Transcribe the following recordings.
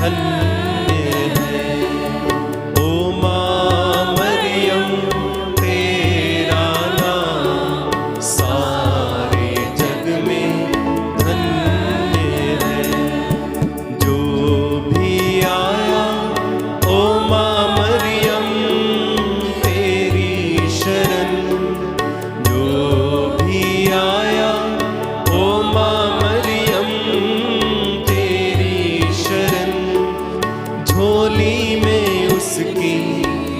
धन्य है। ओ माँ मरियम तेरा नाम सारे जग में धन्य है। जो भी आया ओ माँ मरियम तेरी शरण, जो भी आया ओ माँ मरियम तेरी शरण, झोली में उसकी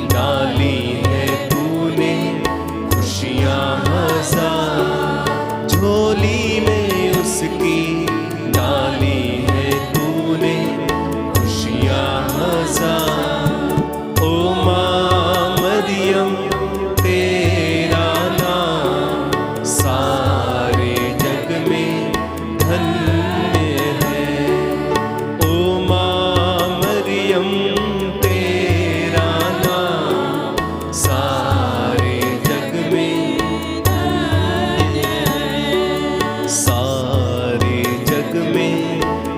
डाली है तूने खुशियाँ हजार, झोली में उसकी डाली है तूने खुशियाँ हजार। ओ माँ मरियम तेरा नाम सारे जग में धन्य है। ओ माँ मरियम तेरा नाम सारे जग में धन्य है, सारे जग में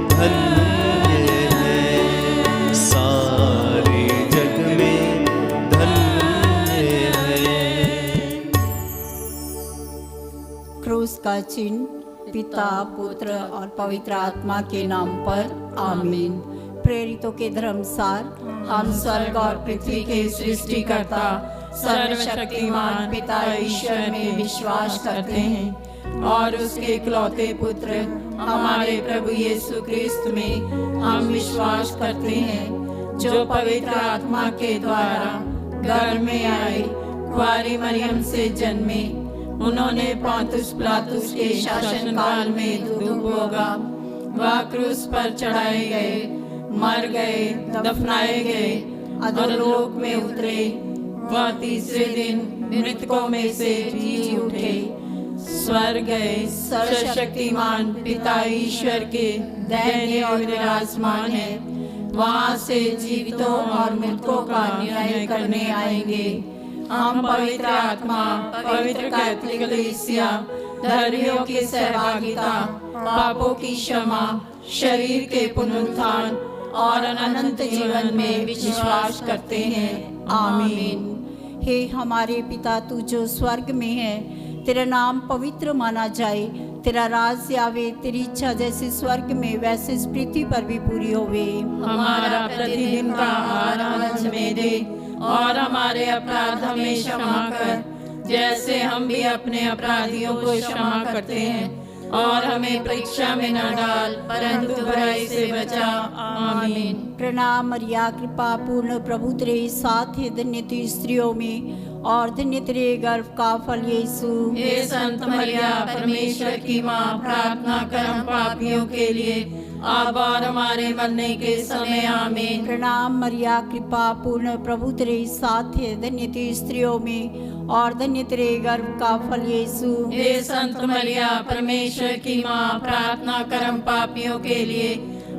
धन्य है, सारे जग में धन्य है। क्रूस का चिन्ह पिता पुत्र और पवित्र आत्मा के नाम पर आमीन। प्रेरितों के धर्मसार हम स्वर्ग और पृथ्वी के सृष्टिकर्ता सर्वशक्तिमान पिता ईश्वर में विश्वास करते हैं और उसके इकलौते पुत्र हमारे प्रभु यीशु क्रिस्त में हम विश्वास करते हैं, जो पवित्र आत्मा के द्वारा गर्भ में आए, कुंवारी मरियम से जन्मे, उन्होंने पोंतुस पिलातुस के शासनकाल में दुख भोगा, वह क्रूस पर चढ़ाए गए, मर गए, दफनाए गए, अधोलोक में उतरे, वह तीसरे दिन मृतकों में से जी उठे, स्वर्ग गए, सर्वशक्तिमान पिता ईश्वर के दाहिने और विराजमान है, वहां से जीवितों और मृतकों का न्याय करने आएंगे। हम पवित्र आत्मा, पवित्र कैथोलिक कलीसिया, धर्मियों की सहभागिता, पापों की क्षमा, शरीर के पुनरुत्थान और अनंत जीवन में विश्वास करते हैं। आमीन। हे हमारे पिता, तू जो स्वर्ग में है, तेरा नाम पवित्र माना जाए, तेरा राज आवे, तेरी इच्छा जैसे स्वर्ग में वैसे इस पृथ्वी पर भी पूरी होवे। हमारा प्रतिदिन का आहार आज हमें दे और हमारे अपराध हमें क्षमा कर, जैसे हम भी अपने अपराधियों को क्षमा करते हैं, और हमें परीक्षा में न डाल परंतु बुराई से बचा। आमीन। प्रणाम मरिया, कृपा पूर्ण प्रभु तेरे साथ है, धन्य तू स्त्रियों में और धन्य तेरे गर्भ का फल यीशु। हे संत मरिया, परमेश्वर की माँ, प्रार्थना कर हम पापियों के लिए अब और हमारे मरने के समय। आमीन। प्रणाम मरिया, कृपा पूर्ण प्रभु तेरे साथ है, धन्य तू स्त्रियों में और धन्य तेरे गर्भ का फल यीशु। हे संत मरिया, परमेश्वर की माँ, प्रार्थना कर हम पापियों के लिए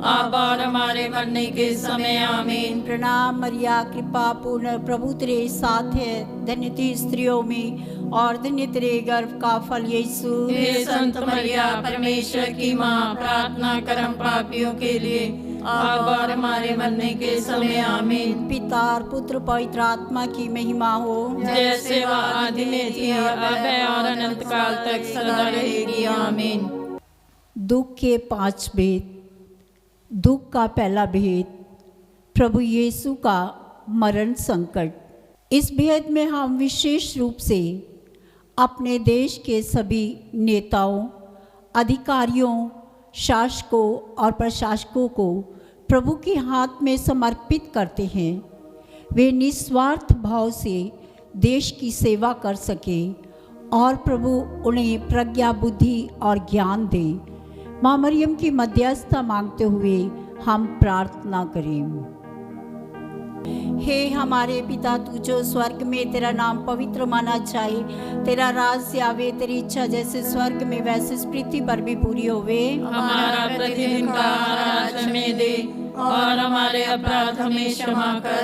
अब और हमारे मरने के समय। आमीन। प्रणाम मरिया, कृपा पूर्ण प्रभु तेरे साथ है, धन्य तू स्त्रियों में और धन्य तेरे गर्भ का फल यीशु। हे संत मरिया, परमेश्वर की माँ, प्रार्थना कर हम पापियों के लिए अब और हमारे मरने के समय। आमीन। पिता और पुत्र पवित्र आत्मा की महिमा हो, जैसे वह आदि में थी, अब है और अनंत काल तक सदा रहेगी। आमीन। दुख के 5 भेद। दुख का पहला भेद, प्रभु यीशु का मरण संकट। इस भेद में हम विशेष रूप से अपने देश के सभी नेताओं, अधिकारियों, शासकों और प्रशासकों को प्रभु के हाथ में समर्पित करते हैं। वे निस्वार्थ भाव से देश की सेवा कर सके और प्रभु उन्हें प्रज्ञा, बुद्धि और ज्ञान दे। माँ मरियम की मध्यस्थता मांगते हुए हम प्रार्थना करें। हे हमारे पिता, तू जो स्वर्ग में, तेरा नाम पवित्र माना जाए, तेरा राज्य आवे, तेरी इच्छा जैसे स्वर्ग में वैसे इस पृथ्वी पर भी पूरी होवे। हमारा प्रतिदिन का आहार आज हमें दे और हमारे अपराध हमें क्षमा कर,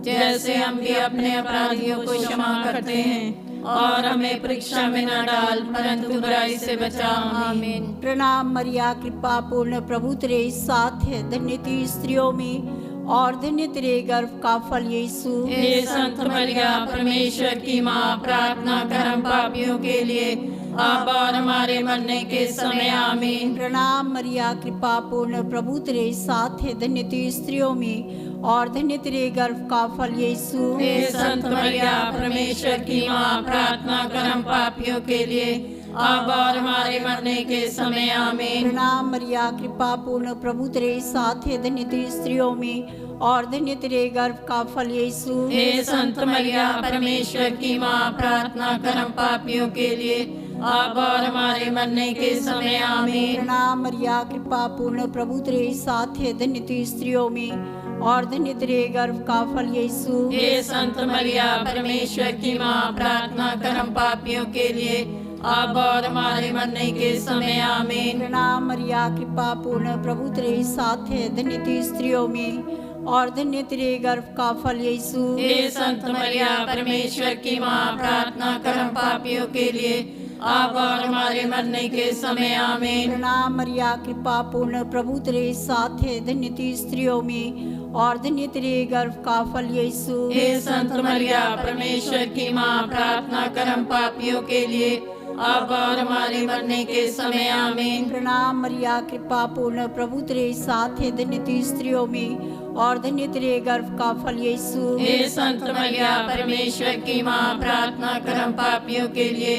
जैसे हम भी अपने अपराधियों को क्षमा करते हैं, और हमें परीक्षा में न डाल, परंतु बुराई से बचा। आमीन। प्रणाम मरिया, कृपा पूर्ण, प्रभु तेरे साथ है, धन्य तू स्त्रियों में और धन्य तेरे गर्भ का फल यीशु। हे संत मरिया, परमेश्वर की माँ, प्रार्थना कर हम पापियों के लिए, अब और हमारे मरने के समय। आमीन। प्रणाम मरिया, कृपा पूर्ण, प्रभु तेरे साथ है, धन्य तू स्त्रियों में और धन्य तेरे गर्भ का फल यीशु। हे संत मरिया, परमेश्वर की माँ, प्रार्थना कर हम पापियों के लिए, अब और हमारे मरने के समय। आमीन। प्रणाम मरिया, कृपा पूर्ण, प्रभु तेरे साथ है, धन्य तू स्त्रियों में और धन्य तेरे गर्भ का फल यीशु। हे संत मरिया, परमेश्वर की माँ, प्रार्थना कर हम पापियों के लिए, अब और हमारे मरने के समय। आमीन। प्रणाम मरिया, कृपा पूर्ण, प्रभु तेरे साथ है, धन्य तू स्त्रियों में और धन्य तेरे गर्भ का फल यीशु। हे संत मरिया, परमेश्वर की माँ, प्रार्थना कर हम पापियों के लिए, अब और हमारे मरने के समय। आमीन। प्रणाम मरिया, कृपा पूर्ण, प्रभु तेरे साथ है, धन्य तू स्त्रियों में और धन्य तेरे गर्भ का फल यीशु। हे संत मरिया, परमेश्वर की माँ, प्रार्थना कर हम पापियों के लिए, अब और हमारे मरने के समय। आमीन। प्रणाम मरिया, कृपा पूर्ण, प्रभु तेरे साथ है, धन्य तू स्त्रियों में और धन्य तेरे गर्भ का फल यीशु। हे संत मरिया, परमेश्वर की माँ, प्रार्थना कर हम पापियों के लिए, अब और हमारे मरने के समय। आमीन। प्रणाम मरिया, कृपा पूर्ण, प्रभु तेरे साथ है, धन्य तू स्त्रियों में और धन्य तेरे गर्भ का फल यीशु। हे संत मरिया, परमेश्वर की माँ, प्रार्थना कर हम पापियों के लिए,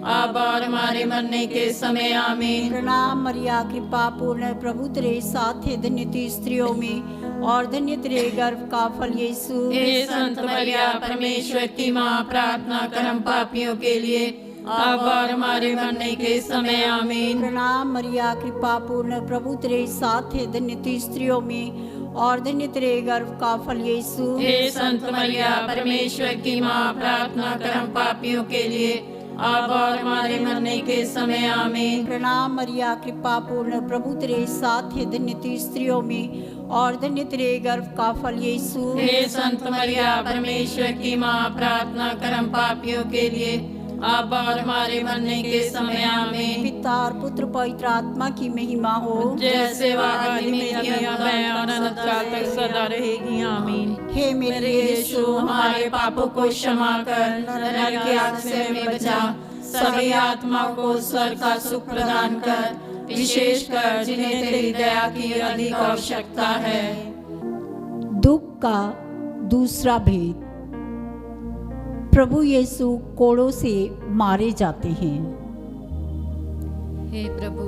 अब और हमारे मरने के समय। आमीन। प्रणाम मरिया, कृपा पूर्ण, प्रभु तेरे साथ है, धन्य तू स्त्रियों में और धन्य तेरे गर्भ का फल यीशु। हे संत मरिया, परमेश्वर की माँ, प्रार्थना कर हम पापियों के लिए, अब और हमारे मरने के समय। आमीन। प्रणाम मरिया, कृपा पूर्ण, प्रभु तेरे साथ है, धन्य तू स्त्रियों में और धन्य तेरे गर्भ का फल यीशु। हे संत मरिया, परमेश्वर की माँ, प्रार्थना कर हम पापियों के लिए, अब और हमारे मरने के समय। आमीन। प्रणाम मरिया, कृपा पूर्ण, प्रभु तेरे साथ है, धन्य तू स्त्रियों में और धन्य तेरे गर्भ का फल यीशु। हे संत मरिया, परमेश्वर की माँ, प्रार्थना कर हम पापियों के लिए, अब और हमारे मरने के समय। आमीन। पिता और पुत्र पवित्र आत्मा की महिमा हो, जैसे वादी में और अनंत काल तक सदा रहेगी। आमीन। हे मेरे यीशु, हमारे पापों को क्षमा कर, नरक की आग से हमें बचा, सभी आत्माओं को स्वर्ग का सुख प्रदान कर, विशेष कर जिन्हें तेरी दया की अधिक आवश्यकता है। दुख का दूसरा भेद। प्रभु यीशु कोड़ों से मारे जाते हैं। हे प्रभु,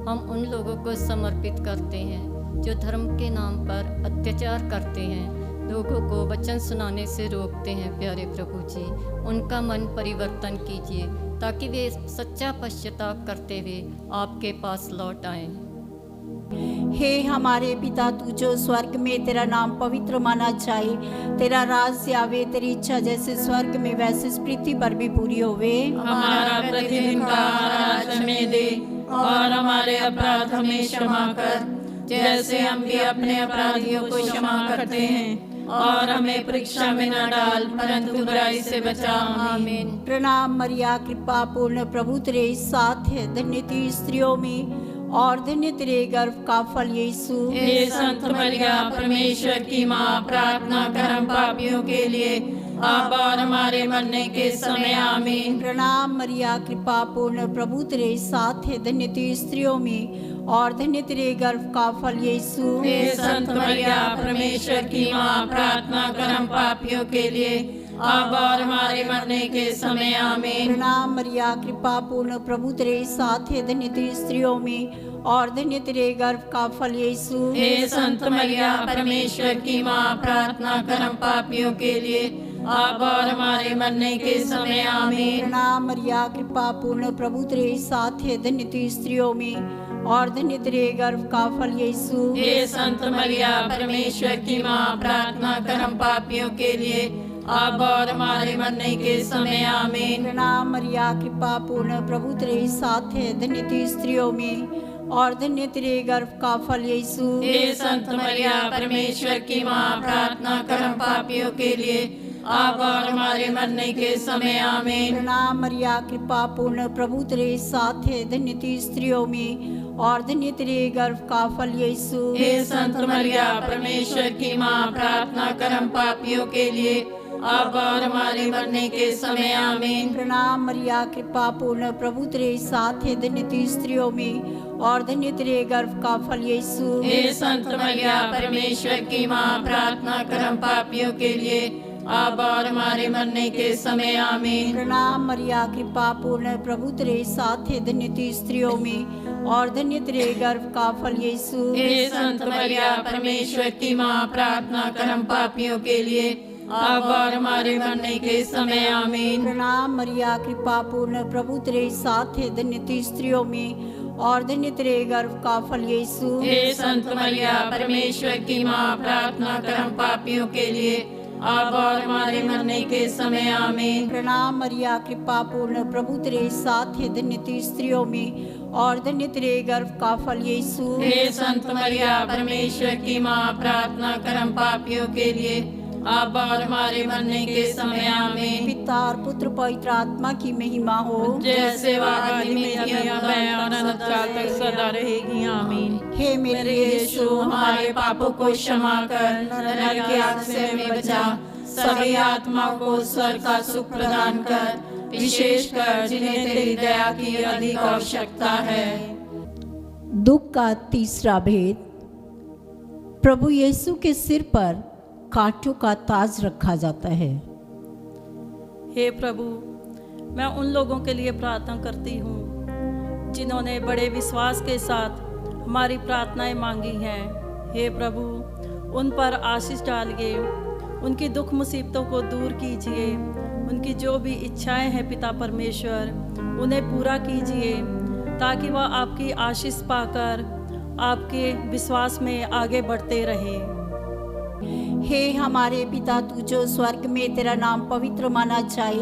हम उन लोगों को समर्पित करते हैं जो धर्म के नाम पर अत्याचार करते हैं, लोगों को वचन सुनाने से रोकते हैं। प्यारे प्रभु जी, उनका मन परिवर्तन कीजिए ताकि वे सच्चा पश्चाताप करते हुए आपके पास लौट आएं। हे हमारे पिता, तू जो स्वर्ग में, तेरा नाम पवित्र माना जाए, तेरा राज्य आवे, तेरी इच्छा जैसे स्वर्ग में वैसे इस पृथ्वी पर भी पूरी होवे। हमारा प्रतिदिन का आहार आज हमें दे, और हमारे अपराध हमें क्षमा कर, जैसे हम भी अपने अपराधियों को क्षमा करते हैं, और हमें परीक्षा में न डाल, परंतु बुराई से बचा। आमीन। प्रणाम मरिया, कृपा पूर्ण, प्रभु तेरे साथ है, धन्य तू स्त्रियों में और धन्य तेरे गर्भ का फल यीशु। हे संत मरिया, परमेश्वर की माँ, प्रार्थना कर हम पापियों के लिए, अब और हमारे मरने के समय। आमीन। प्रणाम मरिया, कृपा पूर्ण, प्रभु तेरे साथ है, धन्य तू स्त्रियों में और धन्य तेरे गर्भ का फल यीशु। हे संत मरिया, परमेश्वर की माँ, प्रार्थना कर हम पापियों के लिए, अब और हमारे मरने के समय। आमीन। प्रणाम मरिया, कृपा पूर्ण, प्रभु तेरे साथ है, धन्य तू स्त्रियों में और धन्य तेरे गर्भ का फल यीशु। हे संत मरिया, परमेश्वर की माँ, प्रार्थना कर हम पापियों के लिए, अब और हमारे मरने के समय। आमीन। प्रणाम मरिया, कृपा पूर्ण, प्रभु तेरे साथ है, धन्य तू स्त्रियों में और धन्य तेरे गर्भ का फल यीशु। हे संत मरिया, परमेश्वर की माँ, प्रार्थना कर हम पापियों के लिए, अब और हमारे मरने के समय। आमीन। प्रणाम मरिया, कृपा पूर्ण, प्रभु तेरे साथ है, धन्य तू स्त्रियों में और धन्य तेरे गर्भ का फल यीशु। हे संत मरिया, परमेश्वर की माँ, प्रार्थना कर हम पापियों के लिए, अब और हमारे मरने के समय आमीन। प्रणाम मरिया कृपा पूर्ण प्रभु तेरे साथ है, धन्य तू स्त्रियों में और धन्य तेरे गर्भ का फल यीशु। हे संत मरिया परमेश्वर की माँ, प्रार्थना कर हम पापियों के लिए, अब और हमारे मरने के समय आमीन। प्रणाम मरिया कृपा पूर्ण प्रभु तेरे साथ है, धन्य तू स्त्रियों में और धन्य तेरे गर्भ का फल यीशु। हे संत मरिया परमेश्वर की माँ, प्रार्थना कर हम पापियों के लिए, अब और हमारे मरने के समय आमीन। प्रणाम मरिया कृपा पूर्ण प्रभु तेरे साथ है, धन्य तू स्त्रियों में और धन्य तेरे गर्भ का फल यीशु। हे संत मरिया परमेश्वर की माँ, प्रार्थना कर हम पापियों के लिए, अब और हमारे मरने के समय आमीन। प्रणाम मरिया कृपा पूर्ण प्रभु तेरे साथ है, धन्य तू स्त्रियों में और धन्य तेरे गर्भ का फल यीशु। हे संत मरिया परमेश्वर की माँ, प्रार्थना कर हम पापियों के लिए, अब और हमारे मरने के समय आमीन। प्रणाम मरिया कृपा पूर्ण प्रभु तेरे साथ है, धन्य तू स्त्रियों में और धन्य तेरे गर्भ का फल यीशु। हे संत मरिया परमेश्वर की माँ, प्रार्थना कर हम पापियों के लिए, अब और हमारे मरने के समय आमीन। पिता और पुत्र पवित्र आत्मा की महिमा हो, जैसे वह आदि में थी, अब है और अनंत काल तक सदा रहेगी आमीन। हे मेरे यीशु, हमारे पापों को क्षमा कर, नरक की आग से हमें बचा, सभी आत्माओं को स्वर्ग का सुख प्रदान कर, विशेष कर जिन्हें तेरी दया की अधिक आवश्यकता है। दुख का तीसरा भेद। प्रभु यीशु के सिर पर कांटों का ताज रखा जाता है। हे प्रभु, मैं उन लोगों के लिए प्रार्थना करती हूँ जिन्होंने बड़े विश्वास के साथ हमारी प्रार्थनाएं मांगी हैं। हे प्रभु, उन पर आशीष डालिए, उनकी दुख मुसीबतों को दूर कीजिए, उनकी जो भी इच्छाएं हैं पिता परमेश्वर, उन्हें पूरा कीजिए, ताकि वह आपकी आशीष पाकर आपके विश्वास में आगे बढ़ते रहें। हे हमारे पिता, तू जो स्वर्ग में, तेरा नाम पवित्र माना जाए,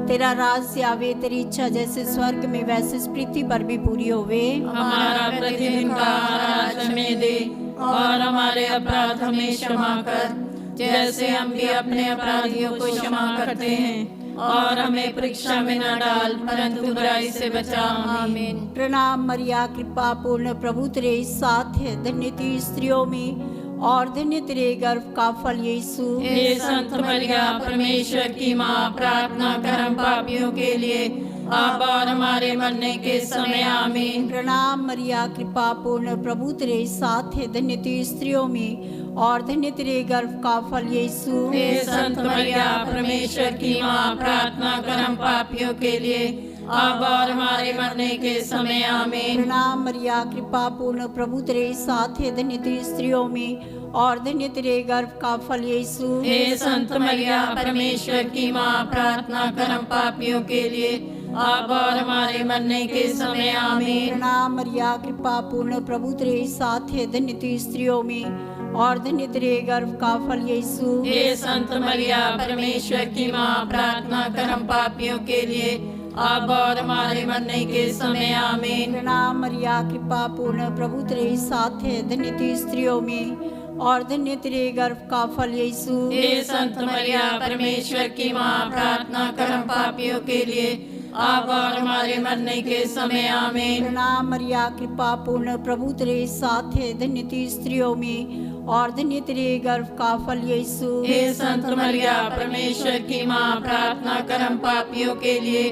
तेरा राज्य आवे, तेरी इच्छा जैसे स्वर्ग में वैसे इस पृथ्वी पर भी पूरी होवे। हमारा प्रतिदिन का आहार आज हमें दे, और हमारे अपराध हमें क्षमा कर, जैसे हम भी अपने अपराधियों को क्षमा करते हैं, और हमें परीक्षा में न डाल, परंतु बुराई से बचा। आमीन। प्रणाम मरिया कृपा पूर्ण प्रभु तेरे साथ है, धन्य तू स्त्रियों में और धन्य तेरे गर्भ का फल यीशु। हे संत मरिया परमेश्वर की माँ, प्रार्थना कर हम पापियों के लिए, अब और हमारे मरने के समय आमीन। प्रणाम मरिया कृपा पूर्ण प्रभु तेरे साथ है, धन्य तू स्त्रियों में और धन्य तेरे गर्भ का फल यीशु। हे संत मरिया परमेश्वर की माँ, प्रार्थना कर हम पापियों के लिए, अब और हमारे मरने के समय आमीन। प्रणाम मरिया कृपा पूर्ण प्रभु तेरे साथ है, धन्य तू स्त्रियों में और धन्य तेरे गर्भ का फल यीशु। हे संत मरिया परमेश्वर की माँ, प्रार्थना कर हम पापियों के लिए, अब और हमारे मरने के समय आमीन। प्रणाम मरिया कृपा पूर्ण प्रभु तेरे साथ है, धन्य तू स्त्रियों में और धन्य तेरे गर्भ का फल यीशु। हे संत मरिया परमेश्वर की माँ, प्रार्थना कर हम पापियों के लिए, अब और हमारे मरने के समय आमीन। प्रणाम मरिया कृपा पूर्ण प्रभु तेरे साथ है, धन्य तू स्त्रियों में और धन्य तेरे गर्भ का फल यीशु। हे संत मरिया परमेश्वर की माँ, प्रार्थना कर हम पापियों के लिए, अब और हमारे मरने के समय आमीन। प्रणाम मरिया कृपा पूर्ण प्रभु तेरे साथ है, धन्य तू स्त्रियों में और धन्य तेरे गर्भ का फल यीशु। हे संत मरिया परमेश्वर की माँ, प्रार्थना कर हम पापियों के लिए,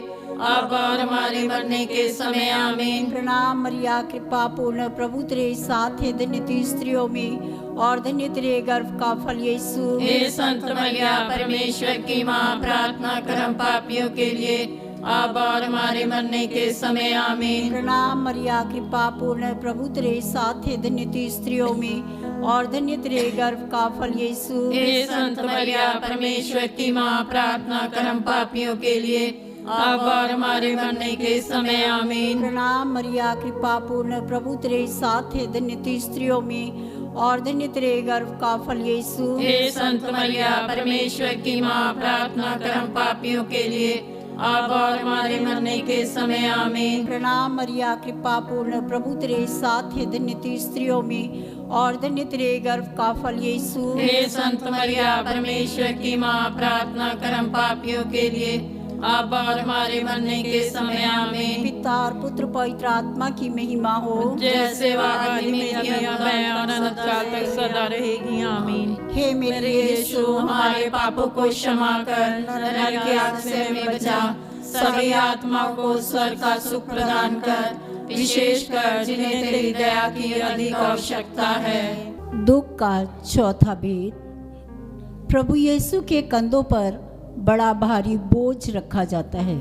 अब और हमारे मरने के समय आमीन। प्रणाम मरिया कृपा पूर्ण प्रभु तेरे साथ है, धन्य तू स्त्रियों में और धन्य तेरे गर्भ का फल यीशु। हे संत मरिया परमेश्वर की माँ, प्रार्थना कर हम पापियों के लिए, अब और हमारे मरने के समय आमीन। प्रणाम मरिया कृपा पूर्ण प्रभु तेरे साथ है, धन्य तू स्त्रियों में और धन्य तेरे गर्भ का फल यीशु। हे संत मरिया परमेश्वर की माँ, प्रार्थना कर हम पापियों के लिए, अब और हमारे मरने के समय आमीन। प्रणाम मरिया कृपा पूर्ण प्रभु तेरे साथ है, धन्य तू स्त्रियों में और धन्य तेरे गर्भ का फल यीशु। हे संत मरिया परमेश्वर की माँ, प्रार्थना कर हम पापियों के लिए, अब और हमारे मरने के समय आमीन। प्रणाम मरिया, कृपा पूर्ण, प्रभु तेरे साथ है, धन्य तू स्त्रियों में और धन्य तेरे गर्भ का फल यीशु। हे संत मरिया, परमेश्वर की माँ, प्रार्थना कर हम पापियों के लिए, अब और हमारे मरने के समय आमीन। पिता और पुत्र पवित्र आत्मा की महिमा हो, जैसे वह आदि में थी, अब है और अनंत काल तक सदा रहेगी आमीन। हे मेरे यीशु, हमारे पापों को क्षमा कर, नरक की आग से हमें बचा, सभी आत्माओं को स्वर्ग का सुख प्रदान कर, विशेषकर जिन्हें तेरी दया की अधिक आवश्यकता है। दुख का चौथा भेद। प्रभु यीशु के कंधों पर बड़ा भारी बोझ रखा जाता है।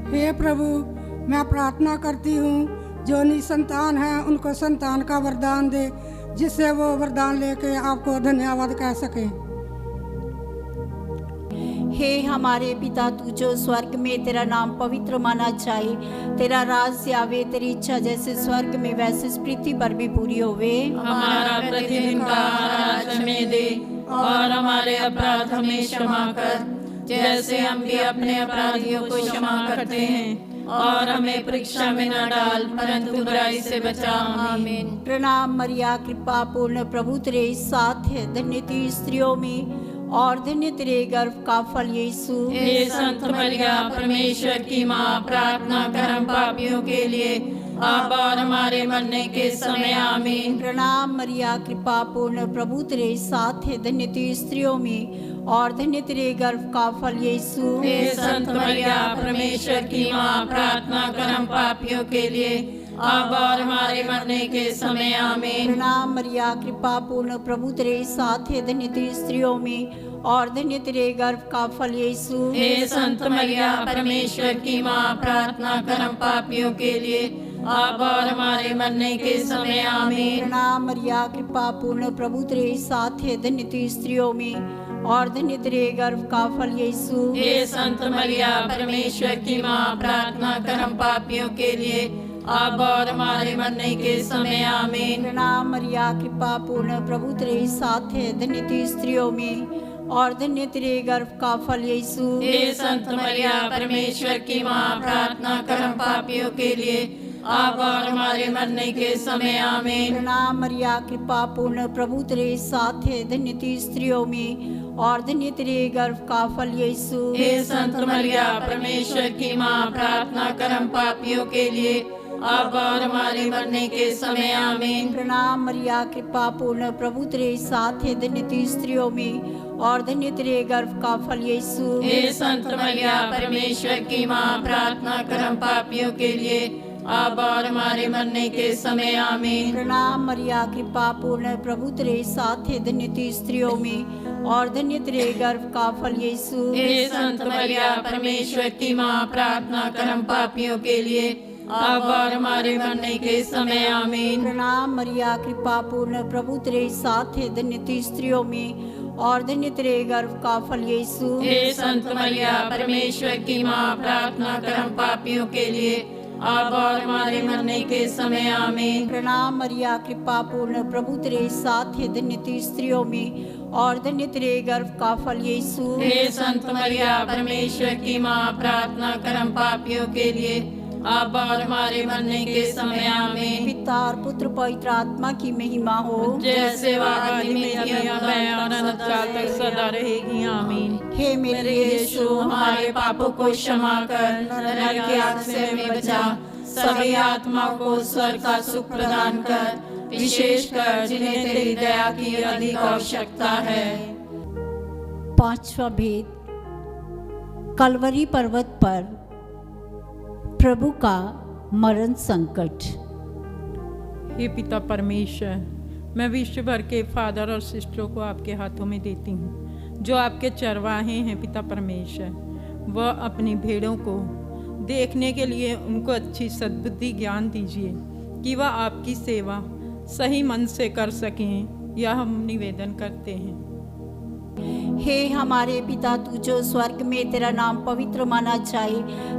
हे प्रभु, मैं प्रार्थना करती हूँ जो निसंतान हैं उनको संतान का वरदान दे, जिससे वो वरदान लेके आपको धन्यवाद कह सकें। हे हमारे पिता, तू जो स्वर्ग में, तेरा नाम पवित्र माना जाए, तेरा राज्य आवे, तेरी इच्छा जैसे स्वर्ग में वैसे इस पृथ्वी पर भी पूरी होवे। हमारा प्रतिदिन का आहार आज हमें दे, और हमारे अपराध हमें क्षमा कर, जैसे हम भी अपने अपराधियों को क्षमा करते हैं, और हमें परीक्षा में न डाल, परंतु बुराई से बचा। आमीन। प्रणाम मरिया, कृपा पूर्ण, प्रभु तेरे साथ है, धन्य तू स्त्रियों में और धन्य तेरे गर्भ का फल यीशु। हे संत मरिया, परमेश्वर की माँ, प्रार्थना कर हम पापियों के लिए, अब और हमारे मरने के समय आमीन। प्रणाम मरिया, कृपा पूर्ण, प्रभु तेरे साथ है, धन्य तू स्त्रियों में और धन्य तेरे गर्भ का फल यीशु। हे संत मरिया, परमेश्वर की माँ, प्रार्थना कर हम पापियों के लिए, अब और हमारे मरने के समय आमीन। प्रणाम मरिया, कृपा पूर्ण, प्रभु तेरे साथ है, धन्य तू स्त्रियों में और धन्य तेरे गर्भ का फल यीशु। हे संत मरिया, परमेश्वर की माँ, प्रार्थना कर हम पापियों के लिए, अब और हमारे मरने के समय आमीन। प्रणाम मरिया, कृपा पूर्ण, प्रभु तेरे साथ है, धन्य तू स्त्रियों में और धन्य तेरे गर्भ का फल यीशु। हे संत मरिया, परमेश्वर की माँ, प्रार्थना कर हम पापियों के लिए, अब और हमारे मरने के समय आमीन। प्रणाम मरिया, कृपा पूर्ण, प्रभु तेरे साथ है, धन्य तू स्त्रियों में और धन्य तेरे गर्भ का फल यीशु। हे संत मरिया, परमेश्वर की माँ, प्रार्थना कर हम पापियों के लिए, अब और हमारे मरने के समय आमीन। प्रणाम मरिया, कृपा पूर्ण, प्रभु तेरे साथ है, धन्य तू स्त्रियों में और धन्य तेरे गर्भ का फल यीशु। हे संत मरिया, परमेश्वर की माँ, प्रार्थना कर हम पापियों के लिए, अब और हमारे मरने के समय आमीन। प्रणाम मरिया, कृपा पूर्ण, प्रभु तेरे साथ है, धन्य तू स्त्रियों में और धन्य तेरे गर्भ का फल यीशु। हे संत मरिया, परमेश्वर की माँ, प्रार्थना कर हम पापियों के लिए, अब और हमारे मरने के समय आमीन। प्रणाम मरिया, कृपा पूर्ण, प्रभु तेरे साथ है, धन्य तू स्त्रियों में और धन्य तेरे गर्भ का फल यीशु। हे संत मरिया, परमेश्वर की माँ, प्रार्थना कर हम पापियों के लिए, अब और हमारे मरने के समय आमीन। प्रणाम मरिया, कृपा पूर्ण, प्रभु तेरे साथ है, धन्य तू स्त्रियों में और धन्य तेरे गर्भ का फल यीशु। हे संत मरिया, परमेश्वर की माँ, प्रार्थना कर हम पापियों के लिए, अब और हमारे मरने के समय आमीन। प्रणाम मरिया, कृपा पूर्ण, प्रभु तेरे साथ है, धन्य तू स्त्रियों में और धन्य तेरे गर्भ का फल यीशु। हे संत मरिया, परमेश्वर की माँ, प्रार्थना कर हम पापियों के लिए, अब और हमारे मरने के समय आमीन। पिता और पुत्र पवित्र आत्मा की महिमा हो, जैसे वह आदि में थी, अब है और अनंत काल तक सदा रहेगी आमीन। हे मेरे यीशु, हमारे पापों को क्षमा कर, नरक की आग से हमें बचा, सभी आत्माओं को स्वर्ग का सुख प्रदान कर, विशेषकर जिन्हें तेरी दया की अधिक आवश्यकता है। पांचवा भेद। कलवरी पर्वत पर प्रभु का मरण संकट। हे पिता परमेश्वर, मैं विश्व भर के फादर और सिस्टरों को आपके हाथों में देती हूँ, जो आपके चरवाहे हैं। पिता परमेश्वर, वह अपनी भेड़ों को देखने के लिए उनको अच्छी सद्बुद्धि ज्ञान दीजिए कि वह आपकी सेवा सही मन से कर सकें। यह हम निवेदन करते हैं। हे हमारे पिता, तू जो स्वर्ग में, तेरा नाम पवित्र माना जाए,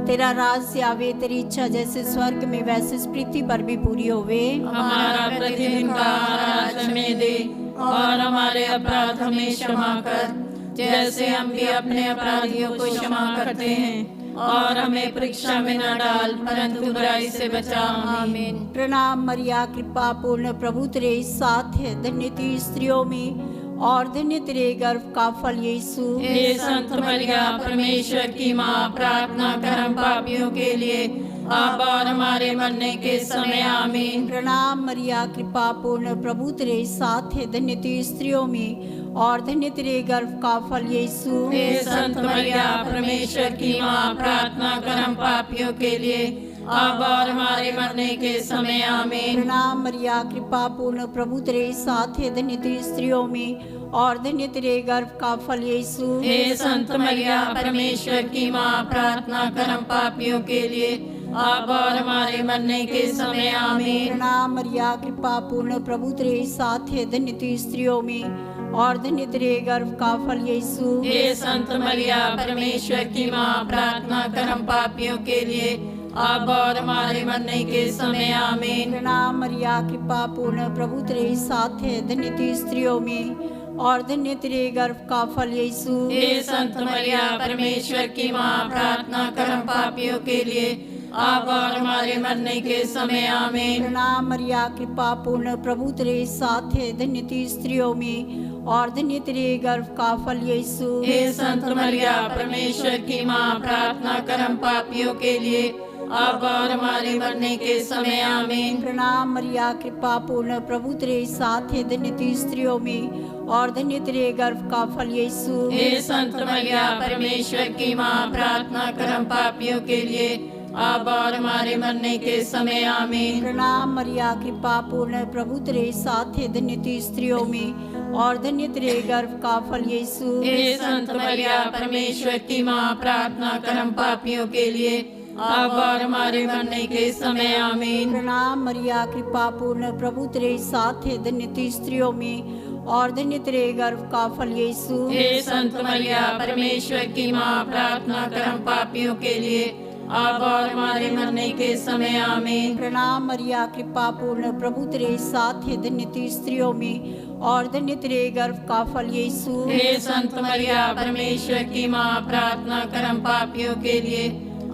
तेरा राज्य आवे, तेरी इच्छा जैसे स्वर्ग में वैसे इस पृथ्वी पर भी पूरी होवे। हमारा प्रतिदिन का आहार आज हमें दे, और हमारे अपराध हमें क्षमा कर, जैसे हम भी अपने अपराधियों को क्षमा करते हैं, और हमें परीक्षा में न डाल परंतु बुराई से बचा। आमीन। प्रणाम मरिया, कृपा पूर्ण, प्रभु तेरे साथ है, धन्य तू स्त्रियों में और धन्य तेरे गर्भ का फल यीशु। हे संत मरिया, परमेश्वर की माँ, प्रार्थना कर हम पापियों के लिए अब और हमारे मरने के समय। आमीन। प्रणाम मरिया, कृपा पूर्ण, प्रभु तेरे साथ है, धन्य तू स्त्रियों में और धन्य तेरे गर्भ का फल यीशु। हे संत मरिया, परमेश्वर की माँ, प्रार्थना कर हम पापियों के लिए अब और हमारे मरने के समय। आमीन। प्रणाम मरिया, कृपा पूर्ण, प्रभु तेरे साथ है, धन्य तू स्त्रियों में और धन्य तेरे गर्भ का फल यीशु। हे संत मरिया, परमेश्वर की माँ, प्रार्थना कर हम पापियों के लिए अब और हमारे मरने के समय। आमीन। प्रणाम मरिया, कृपा पूर्ण, प्रभु तेरे साथ है, धन्य तू स्त्रियों में और धन्य तेरे गर्भ का फल यीशु। हे संत मरिया, परमेश्वर की माँ, प्रार्थना कर हम पापियों के लिए अब और हमारे मरने के समय। आमीन। प्रणाम मरिया, कृपा पूर्ण, प्रभु तेरे साथ है, धन्य तू स्त्रियों में और धन्य तेरे गर्भ का फल यीशु। हे संत मरिया, परमेश्वर की माँ, प्रार्थना कर हम पापियों के लिए अब और हमारे मरने के समय। आमीन। प्रणाम मरिया, कृपा पूर्ण, प्रभु तेरे साथ है, धन्य तू स्त्रियों में और धन्य तेरे गर्भ का फल यीशु। हे संत मरिया, परमेश्वर की माँ, प्रार्थना कर हम पापियों के लिए अब और हमारे मरने के समय। आमीन। प्रणाम मरिया, कृपा पूर्ण, प्रभु तेरे साथ है, धन्य तू स्त्रियों में और धन्य तेरे गर्भ का फल यीशु। हे संत मरिया, परमेश्वर की माँ, प्रार्थना कर हम पापियों के लिए अब और हमारे मरने के समय। आमीन। प्रणाम मरिया, कृपा पूर्ण, प्रभु तेरे साथ है, धन्य तू स्त्रियों में और धन्य तेरे गर्भ का फल यीशु। हे संत मरिया, परमेश्वर की माँ, प्रार्थना कर हम पापियों के लिए अब और हमारे मरने के समय। आमीन। प्रणाम मरिया, कृपा पूर्ण, प्रभु तेरे साथ है, धन्य तू स्त्रियों में और धन्य तेरे गर्भ का फल यीशु। हे संत मरिया, परमेश्वर की माँ, प्रार्थना कर हम पापियों के लिए अब और हमारे मरने के समय। आमीन। प्रणाम मरिया, कृपा पूर्ण, प्रभु तेरे साथ है, धन्य तू स्त्रियों में और धन्य तेरे गर्भ का फल यीशु। हे संत मरिया, परमेश्वर की माँ, प्रार्थना कर हम पापियों के लिए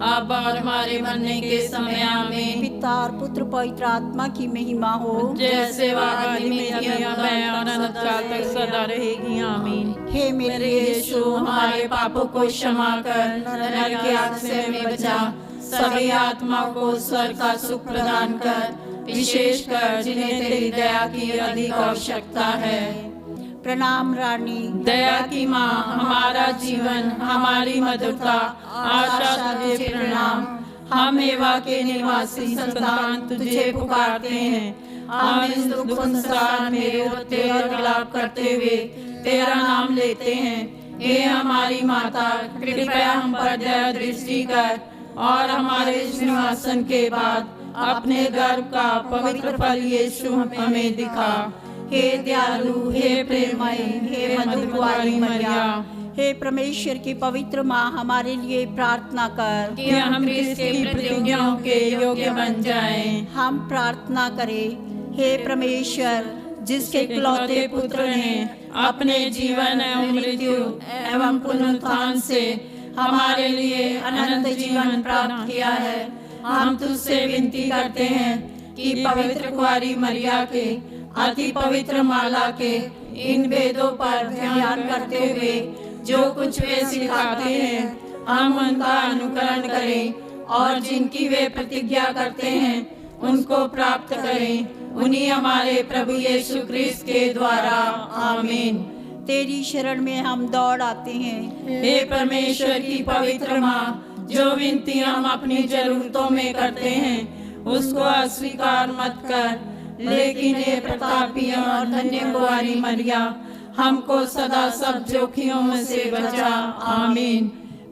अब और हमारे मरने के समय। आमीन। पिता और पुत्र पवित्र आत्मा की महिमा हो, जैसे वह आदि में थी, अब है और अनंत काल तक सदा रहेगी। आमीन। हे मेरे यीशु, हमारे पापों को क्षमा कर, नरक की आग से हमें बचा, सभी आत्माओं को स्वर्ग का सुख प्रदान कर, विशेष कर जिन्हें तेरी दया की अधिक आवश्यकता है। प्रणाम रानी, दया की माँ, हमारा जीवन, हमारी मधुरता, आशा तुझे प्रणाम। हम एवा के निवासी संतान तुझे पुकारते हैं। हम इस दुख संसार में रोते और विलाप करते हुए तेरा नाम लेते हैं। हे हमारी माता, कृपया हम पर दया दृष्टि कर और हमारे सिंहासन के बाद अपने गर्भ का पवित्र फल यीशु हमें दिखा। हे दयालु, हे प्रेममय, हे मधुकुमारी मरिया, हे परमेश्वर की पवित्र माँ, हमारे लिए प्रार्थना कर कि हम क्रिस्त की प्रतिज्ञाओं के योग्य बन जाएं। हम प्रार्थना करें। हे परमेश्वर, जिसके इकलौते पुत्र ने अपने जीवन एवं मृत्यु एवं पुनरुत्थान से हमारे लिए अनंत जीवन प्राप्त किया है, हम तुझसे विनती करते हैं कि पवित्र कुंवारी मरिया के अति पवित्र माला के इन वेदों पर ध्यान करते हुए जो कुछ वे सिखाते हैं, हम उनका अनुकरण करें और जिनकी वे प्रतिज्ञा करते हैं उनको प्राप्त करें। उन्हीं हमारे प्रभु यीशु क्रिस्त के द्वारा। आमीन। तेरी शरण में हम दौड़ आते हैं। हे परमेश्वर की पवित्र माँ, जो विनती हम अपनी जरूरतों में करते हैं उसको अस्वीकार मत कर, लेकिन हे प्रतापी और धन्य कुंवारी मरिया, हमको सदा सब जोखिमों से बचा। आमीन।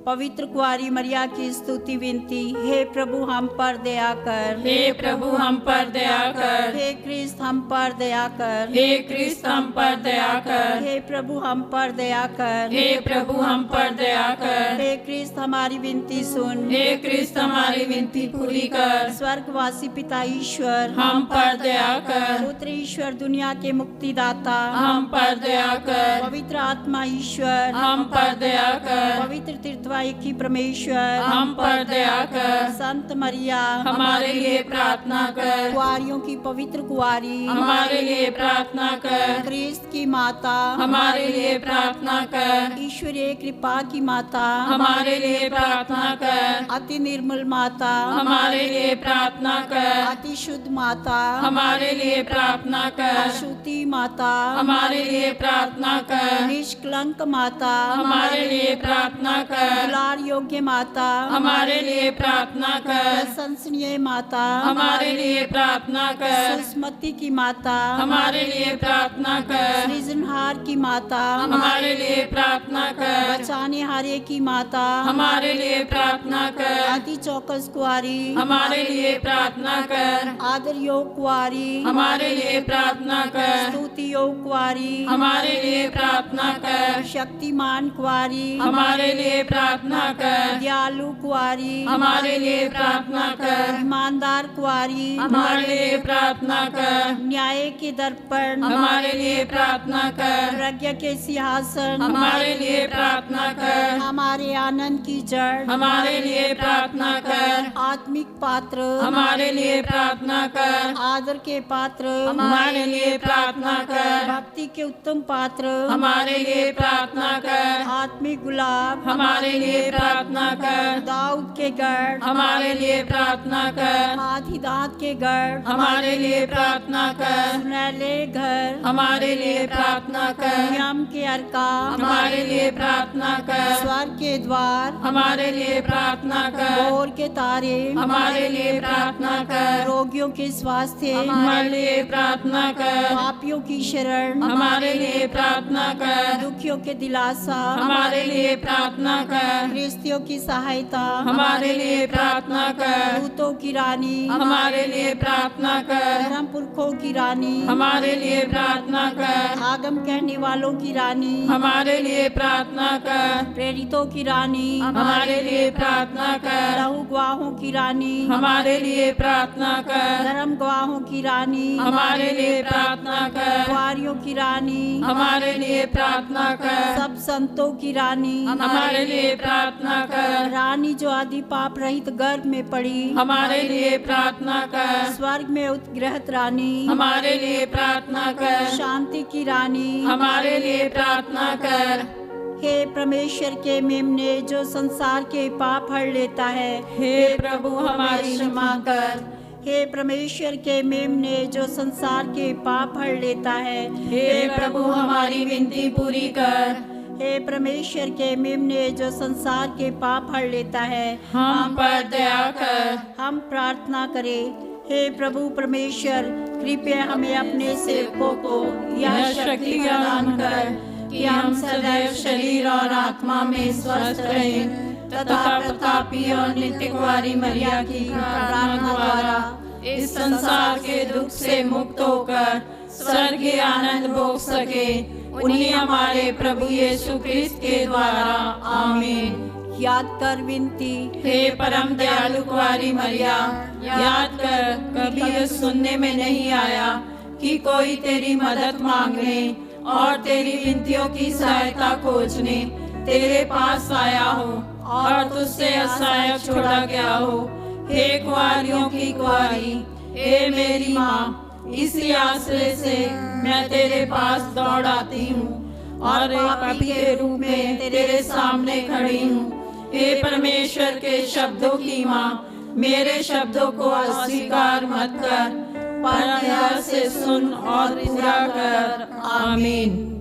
पवित्र कुआरी मरिया की स्तुति विनती। हे प्रभु हम पर दया कर। हे प्रभु हम पर दया कर। हे क्रिस्त हम पर दया कर। हे क्रिस्त हम पर दया कर। हे प्रभु हम पर दया कर। हे प्रभु हम पर दया कर। हे क्रिस्त हमारी विनती सुन। हे क्रिस्त हमारी विनती पूरी कर। स्वर्गवासी पिता ईश्वर हम पर दया कर। पुत्र ईश्वर दुनिया के मुक्तिदाता हम पर दया कर। पवित्र आत्मा ईश्वर हम पर दया कर। पवित्र तीर्थवा एक ही परमेश्वर हम पर दया कर। संत मरिया हमारे लिए प्रार्थना कर। कुआरियों की पवित्र कुआरी हमारे लिए प्रार्थना कर। क्रिस्त की माता हमारे लिए प्रार्थना कर। ईश्वरीय कृपा की माता हमारे लिए प्रार्थना कर। अति निर्मल माता हमारे लिए प्रार्थना कर। अति शुद्ध माता हमारे लिए प्रार्थना कर। अशुद्धि माता हमारे लिए प्रार्थना कर। निष्कलंक माता हमारे लिए प्रार्थना कर। दुलार योग्य माता हमारे लिए प्रार्थना कर। प्रशंसनीय माता हमारे लिए प्रार्थना कर। सुस्मति की माता हमारे लिए प्रार्थना कर। सृजनहार की माता हमारे लिए प्रार्थना कर। बचाने हारे की माता हमारे लिए प्रार्थना कर। अति चौकस कुआरी हमारे लिए प्रार्थना कर। आदर योग कुआरी हमारे लिए प्रार्थना कर। स्तुति योग कुआरी हमारे लिए प्रार्थना कर। शक्तिमान कुआरी हमारे लिए प्रार्थना कर। दयालु कुआरी हमारे लिए प्रार्थना कर। ईमानदार कुआरी हमारे लिए प्रार्थना कर। न्याय के दर्पण हमारे लिए प्रार्थना कर। प्रज्ञा के सिंहासन हमारे लिए प्रार्थना कर। हमारे आनंद की जड़ हमारे लिए प्रार्थना कर। आत्मिक पात्र हमारे लिए प्रार्थना कर। आदर के पात्र हमारे लिए प्रार्थना कर। भक्ति के उत्तम पात्र हमारे लिए प्रार्थना कर। आत्मिक गुलाब हमारे लिए प्रार्थना कर। दाऊद के गढ़ हमारे लिए प्रार्थना कर। हाथी दांत के गढ़ हमारे लिए प्रार्थना कर। सुनहले घर हमारे लिए प्रार्थना कर। यम के अर्का हमारे लिए प्रार्थना कर। स्वर्ग के द्वार हमारे लिए प्रार्थना कर। भोर के तारे हमारे लिए प्रार्थना कर। रोगियों के स्वास्थ्य हमारे लिए प्रार्थना कर। पापियों की शरण हमारे लिए प्रार्थना कर। दुखियों के दिलासा हमारे लिए प्रार्थना कर। गृहस्थियों की सहायता हमारे लिए प्रार्थना कर। दूतों की रानी हमारे लिए प्रार्थना कर। धर्म पुरखों की रानी हमारे लिए प्रार्थना कर। आगम कहने वालों की रानी हमारे लिए प्रार्थना कर। प्रेरितों की रानी हमारे लिए प्रार्थना कर। लहू गवाहों की रानी हमारे लिए प्रार्थना कर। धर्म गवाहों की रानी हमारे लिए प्रार्थना कर। कुआरियों की रानी हमारे लिए प्रार्थना कर। सब संतों की रानी हमारे लिए प्रार्थना कर। रानी जो आदि पाप रहित गर्भ में पड़ी हमारे लिए प्रार्थना कर। स्वर्ग में उत्ग्रहित रानी हमारे लिए प्रार्थना कर। शांति की रानी हमारे लिए प्रार्थना कर। हे परमेश्वर के मेमने जो संसार के पाप हर लेता है, हे प्रभु हमारी क्षमा कर। हे परमेश्वर के मेमने जो संसार के पाप हर लेता है, हे प्रभु हमारी विनती पूरी कर। हे परमेश्वर के मेमने जो संसार के पाप हर लेता है, हम पर दया कर। हम प्रार्थना करें। हे प्रभु परमेश्वर कृपया हमें अपने सेवकों को यह शक्ति प्रदान कर कि हम सदैव शरीर और आत्मा में स्वस्थ रहें तथा प्रतापी और नित्य कुंवारी मरिया की प्रार्थना द्वारा इस संसार के दुख से मुक्त होकर स्वर्गीय आनंद भोग सके। उन्हीं हमारे प्रभु यीशु क्रिस्त के द्वारा आमीन। याद कर विनती। हे परम दयालु कुंवारी मरिया, याद कर कभी यह सुनने में नहीं आया कि कोई तेरी मदद मांगने और तेरी विनतियों की सहायता खोजने तेरे पास आया हो और तुझसे असहाय छोड़ा गया हो। हे कुंवारियों की कुंवारी, हे मेरी माँ, इसी आश्रय से मैं तेरे पास दौड़ आती हूँ और एक पापी के रूप में तेरे सामने खड़ी हूँ। हे परमेश्वर के शब्दों की माँ, मेरे शब्दों को अस्वीकार मत कर, पर दया से सुन और पूरा कर। आमीन।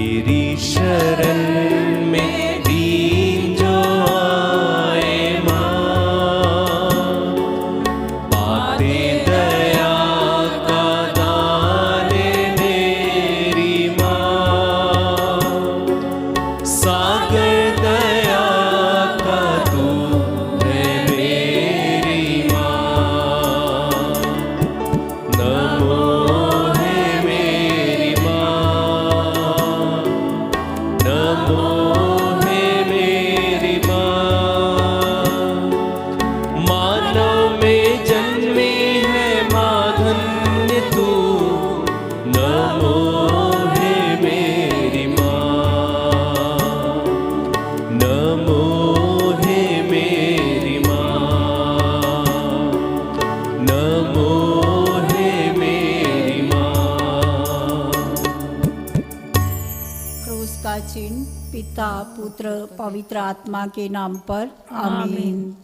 तेरी शरण में दीन जो आए माँ, पाते दया का दान मेरी माँ। सागर दया का तू है मेरी माँ। नमो है मेरी माँ, नमो है मेरी माँ। मानव में जन्मी है माँ धन्य तू। नमो है मेरी माँ, नमो है मेरी माँ, नमो है मेरी माँ। क्रूस का चिन्ह पिता पुत्र पवित्र आत्मा के नाम पर आमीन।